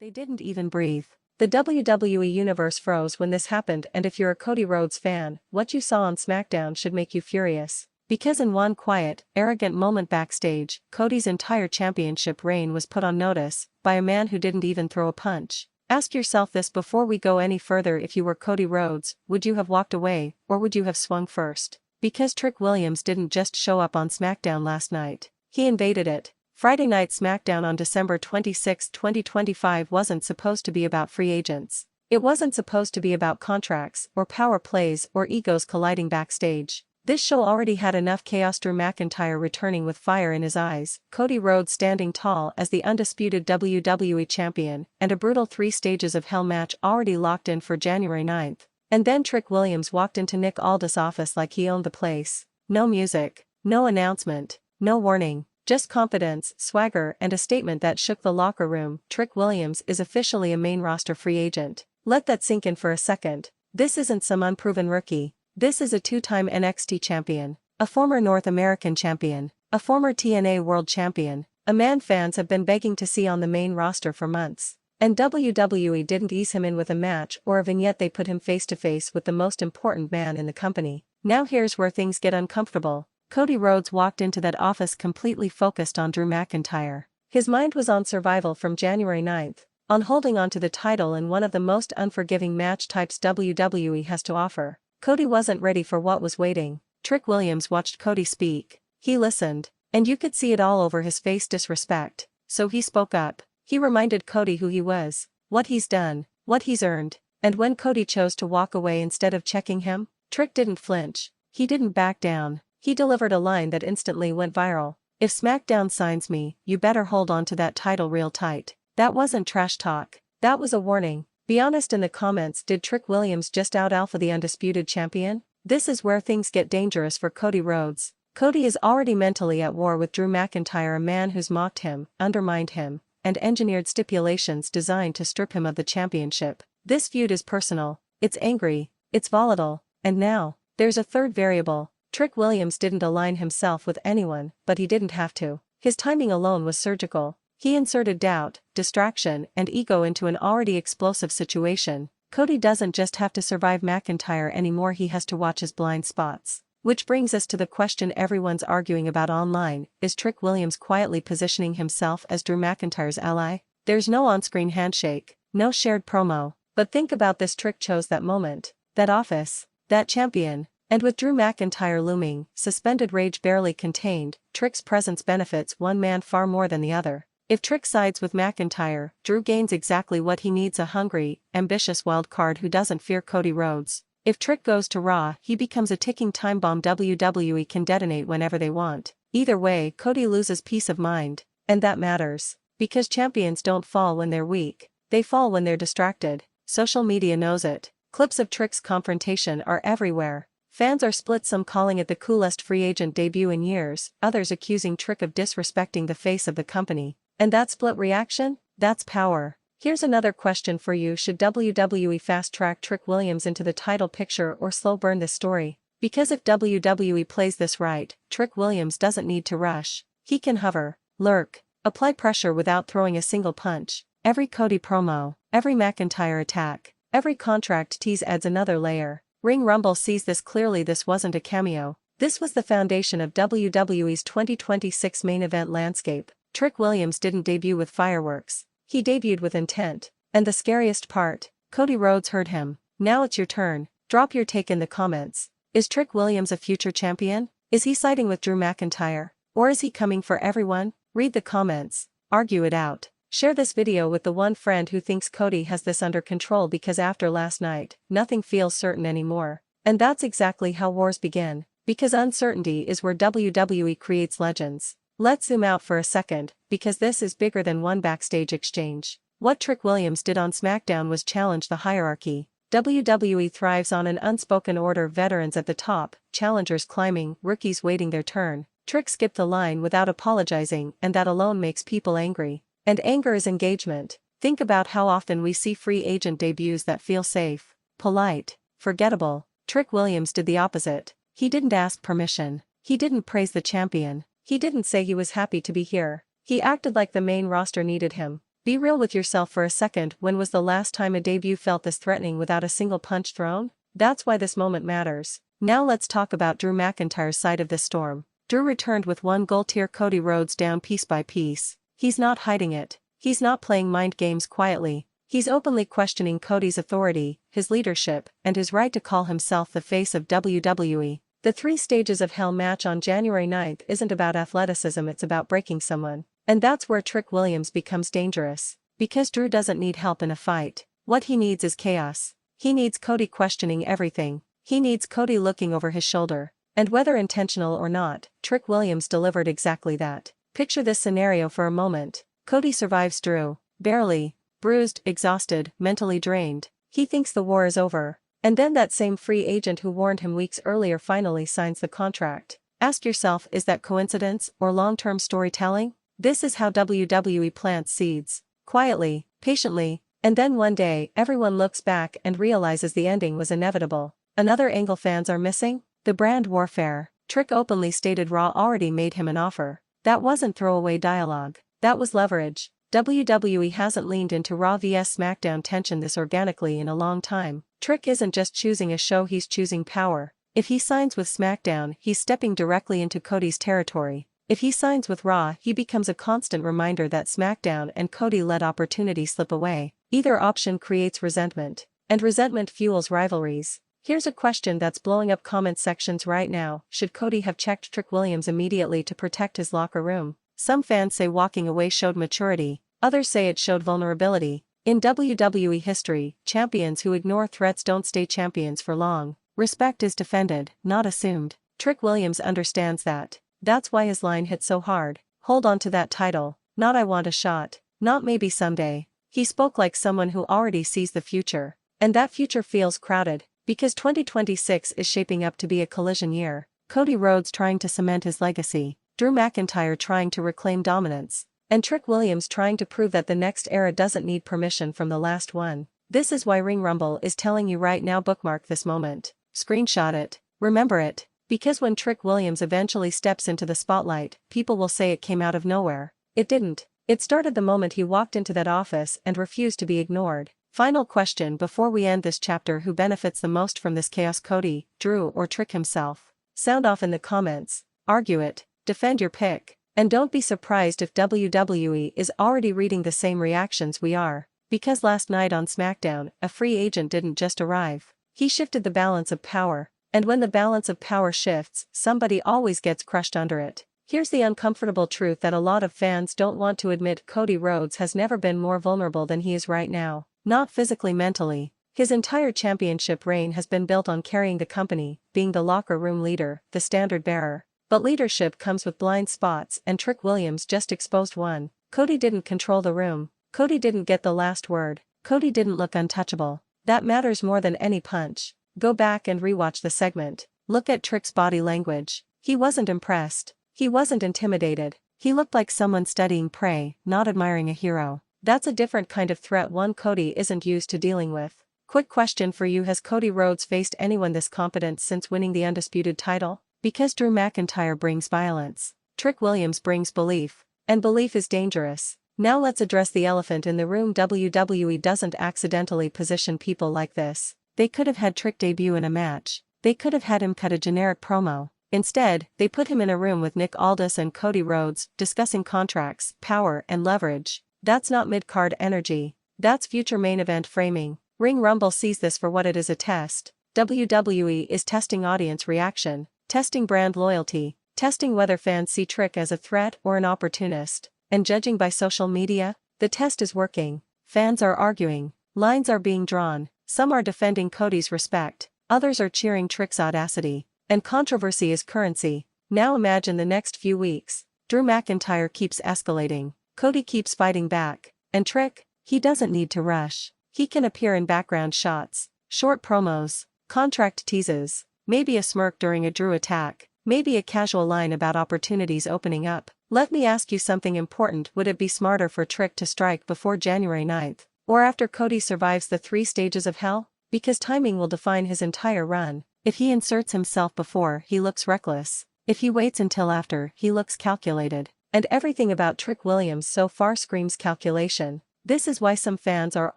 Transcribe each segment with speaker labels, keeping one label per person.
Speaker 1: They didn't even breathe. The WWE Universe froze when this happened, and if you're a Cody Rhodes fan, what you saw on SmackDown should make you furious. Because in one quiet, arrogant moment backstage, Cody's entire championship reign was put on notice by a man who didn't even throw a punch. Ask yourself this before we go any further: if you were Cody Rhodes, would you have walked away, or would you have swung first? Because Trick Williams didn't just show up on SmackDown last night, he invaded it. Friday Night SmackDown on December 26, 2025 wasn't supposed to be about free agents. It wasn't supposed to be about contracts, or power plays, or egos colliding backstage. This show already had enough chaos: Drew McIntyre returning with fire in his eyes, Cody Rhodes standing tall as the undisputed WWE Champion, and a brutal 3 stages of hell match already locked in for January 9th. And then Trick Williams walked into Nick Aldis' office like he owned the place. No music, no announcement, no warning. Just confidence, swagger, and a statement that shook the locker room. Trick Williams is officially a main roster free agent. Let that sink in for a second. This isn't some unproven rookie. This is a 2-time NXT champion, a former North American champion, a former TNA World Champion, a man fans have been begging to see on the main roster for months. And WWE didn't ease him in with a match or a vignette, they put him face to face with the most important man in the company. Now here's where things get uncomfortable. Cody Rhodes walked into that office completely focused on Drew McIntyre. His mind was on survival from January 9th, on holding on to the title in one of the most unforgiving match types WWE has to offer. Cody wasn't ready for what was waiting. Trick Williams watched Cody speak. He listened, and you could see it all over his face: disrespect. So he spoke up. He reminded Cody who he was, what he's done, what he's earned. And when Cody chose to walk away instead of checking him, Trick didn't flinch. He didn't back down. He delivered a line that instantly went viral. If SmackDown signs me, you better hold on to that title real tight. That wasn't trash talk. That was a warning. Be honest in the comments: did Trick Williams just out-alpha the undisputed champion? This is where things get dangerous for Cody Rhodes. Cody is already mentally at war with Drew McIntyre, a man who's mocked him, undermined him, and engineered stipulations designed to strip him of the championship. This feud is personal, it's angry, it's volatile, and now, there's a third variable. Trick Williams didn't align himself with anyone, but he didn't have to. His timing alone was surgical. He inserted doubt, distraction, and ego into an already explosive situation. Cody doesn't just have to survive McIntyre anymore, he has to watch his blind spots. Which brings us to the question everyone's arguing about online: is Trick Williams quietly positioning himself as Drew McIntyre's ally? There's no on-screen handshake, no shared promo, but think about this: Trick chose that moment, that office, that champion. And with Drew McIntyre looming, suspended rage barely contained, Trick's presence benefits one man far more than the other. If Trick sides with McIntyre, Drew gains exactly what he needs: a hungry, ambitious wild card who doesn't fear Cody Rhodes. If Trick goes to Raw, he becomes a ticking time bomb WWE can detonate whenever they want. Either way, Cody loses peace of mind, and that matters. Because champions don't fall when they're weak, they fall when they're distracted. Social media knows it. Clips of Trick's confrontation are everywhere. Fans are split, some calling it the coolest free agent debut in years, others accusing Trick of disrespecting the face of the company. And that split reaction? That's power. Here's another question for you: should WWE fast-track Trick Williams into the title picture or slow burn this story? Because if WWE plays this right, Trick Williams doesn't need to rush. He can hover, lurk, apply pressure without throwing a single punch. Every Cody promo, every McIntyre attack, every contract tease adds another layer. Ring Rumble sees this clearly. This wasn't a cameo. This was the foundation of WWE's 2026 main event landscape. Trick Williams didn't debut with fireworks. He debuted with intent. And the scariest part, Cody Rhodes heard him. Now it's your turn. Drop your take in the comments. Is Trick Williams a future champion? Is he siding with Drew McIntyre? Or is he coming for everyone? Read the comments. Argue it out. Share this video with the one friend who thinks Cody has this under control, because after last night, nothing feels certain anymore. And that's exactly how wars begin. Because uncertainty is where WWE creates legends. Let's zoom out for a second, because this is bigger than one backstage exchange. What Trick Williams did on SmackDown was challenge the hierarchy. WWE thrives on an unspoken order: veterans at the top, challengers climbing, rookies waiting their turn. Trick skipped the line without apologizing, and that alone makes people angry. And anger is engagement. Think about how often we see free agent debuts that feel safe, polite, forgettable. Trick Williams did the opposite. He didn't ask permission. He didn't praise the champion. He didn't say he was happy to be here. He acted like the main roster needed him. Be real with yourself for a second. When was the last time a debut felt this threatening without a single punch thrown? That's why this moment matters. Now let's talk about Drew McIntyre's side of this storm. Drew returned with one goal, tear Cody Rhodes down piece by piece. He's not hiding it. He's not playing mind games quietly. He's openly questioning Cody's authority, his leadership, and his right to call himself the face of WWE. The 3 Stages of Hell match on January 9th isn't about athleticism, it's about breaking someone. And that's where Trick Williams becomes dangerous. Because Drew doesn't need help in a fight. What he needs is chaos. He needs Cody questioning everything. He needs Cody looking over his shoulder. And whether intentional or not, Trick Williams delivered exactly that. Picture this scenario for a moment. Cody survives Drew. Barely. Bruised, exhausted, mentally drained. He thinks the war is over. And then that same free agent who warned him weeks earlier finally signs the contract. Ask yourself, is that coincidence or long-term storytelling? This is how WWE plants seeds. Quietly, patiently, and then one day, everyone looks back and realizes the ending was inevitable. Another angle fans are missing? The brand warfare. Trick openly stated Raw already made him an offer. That wasn't throwaway dialogue. That was leverage. WWE hasn't leaned into Raw vs SmackDown tension this organically in a long time. Trick isn't just choosing a show, he's choosing power. If he signs with SmackDown, he's stepping directly into Cody's territory. If he signs with Raw, he becomes a constant reminder that SmackDown and Cody let opportunity slip away. Either option creates resentment, and resentment fuels rivalries. Here's a question that's blowing up comment sections right now. Should Cody have checked Trick Williams immediately to protect his locker room? Some fans say walking away showed maturity, others say it showed vulnerability. In WWE history, champions who ignore threats don't stay champions for long. Respect is defended, not assumed. Trick Williams understands that. That's why his line hit so hard. Hold on to that title. Not I want a shot. Not maybe someday. He spoke like someone who already sees the future. And that future feels crowded, because 2026 is shaping up to be a collision year. Cody Rhodes trying to cement his legacy. Drew McIntyre trying to reclaim dominance. And Trick Williams trying to prove that the next era doesn't need permission from the last one. This is why Ring Rumble is telling you right now, bookmark this moment. Screenshot it. Remember it. Because when Trick Williams eventually steps into the spotlight, people will say it came out of nowhere. It didn't. It started the moment he walked into that office and refused to be ignored. Final question before we end this chapter: who benefits the most from this chaos, Cody, Drew, or Trick himself? Sound off in the comments. Argue it. Defend your pick. And don't be surprised if WWE is already reading the same reactions we are. Because last night on SmackDown, a free agent didn't just arrive. He shifted the balance of power. And when the balance of power shifts, somebody always gets crushed under it. Here's the uncomfortable truth that a lot of fans don't want to admit: Cody Rhodes has never been more vulnerable than he is right now. Not physically, mentally. His entire championship reign has been built on carrying the company, being the locker room leader, the standard bearer. But leadership comes with blind spots, and Trick Williams just exposed one. Cody didn't control the room. Cody didn't get the last word. Cody didn't look untouchable. That matters more than any punch. Go back and rewatch the segment. Look at Trick's body language. He wasn't impressed. He wasn't intimidated. He looked like someone studying prey, not admiring a hero. That's a different kind of threat, one Cody isn't used to dealing with. Quick question for you: has Cody Rhodes faced anyone this competent since winning the undisputed title? Because Drew McIntyre brings violence. Trick Williams brings belief. And belief is dangerous. Now let's address the elephant in the room. WWE doesn't accidentally position people like this. They could have had Trick debut in a match. They could have had him cut a generic promo. Instead, they put him in a room with Nick Aldis and Cody Rhodes, discussing contracts, power, and leverage. That's not mid-card energy. That's future main event framing. Ring Rumble sees this for what it is: a test. WWE is testing audience reaction, testing brand loyalty, testing whether fans see Trick as a threat or an opportunist. And judging by social media, the test is working. Fans are arguing. Lines are being drawn. Some are defending Cody's respect. Others are cheering Trick's audacity. And controversy is currency. Now imagine the next few weeks. Drew McIntyre keeps escalating. Cody keeps fighting back. And Trick, he doesn't need to rush. He can appear in background shots, short promos, contract teases, maybe a smirk during a Drew attack, maybe a casual line about opportunities opening up. Let me ask you something important: would it be smarter for Trick to strike before January 9th? Or after Cody survives the 3 stages of hell? Because timing will define his entire run. If he inserts himself before, he looks reckless. If he waits until after, he looks calculated. And everything about Trick Williams so far screams calculation. This is why some fans are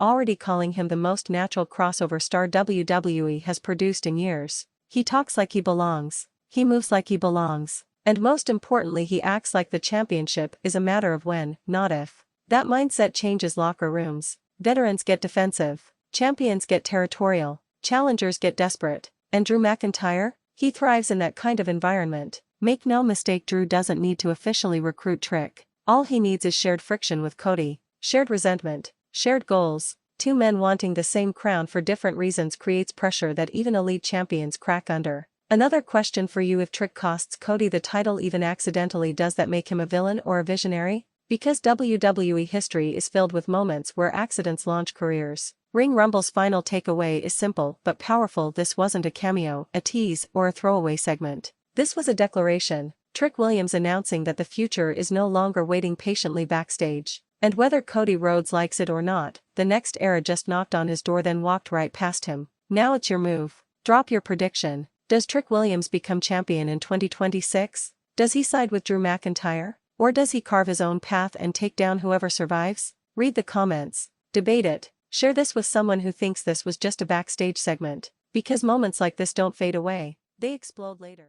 Speaker 1: already calling him the most natural crossover star WWE has produced in years. He talks like he belongs. He moves like he belongs. And most importantly, he acts like the championship is a matter of when, not if. That mindset changes locker rooms. Veterans get defensive. Champions get territorial. Challengers get desperate. And Drew McIntyre? He thrives in that kind of environment. Make no mistake, Drew doesn't need to officially recruit Trick. All he needs is shared friction with Cody. Shared resentment. Shared goals. Two men wanting the same crown for different reasons creates pressure that even elite champions crack under. Another question for you: if Trick costs Cody the title even accidentally, does that make him a villain or a visionary? Because WWE history is filled with moments where accidents launch careers. Ring Rumble's final takeaway is simple but powerful: this wasn't a cameo, a tease, or a throwaway segment. This was a declaration. Trick Williams announcing that the future is no longer waiting patiently backstage. And whether Cody Rhodes likes it or not, the next era just knocked on his door, then walked right past him. Now it's your move. Drop your prediction. Does Trick Williams become champion in 2026? Does he side with Drew McIntyre? Or does he carve his own path and take down whoever survives? Read the comments. Debate it. Share this with someone who thinks this was just a backstage segment. Because moments like this don't fade away. They explode later.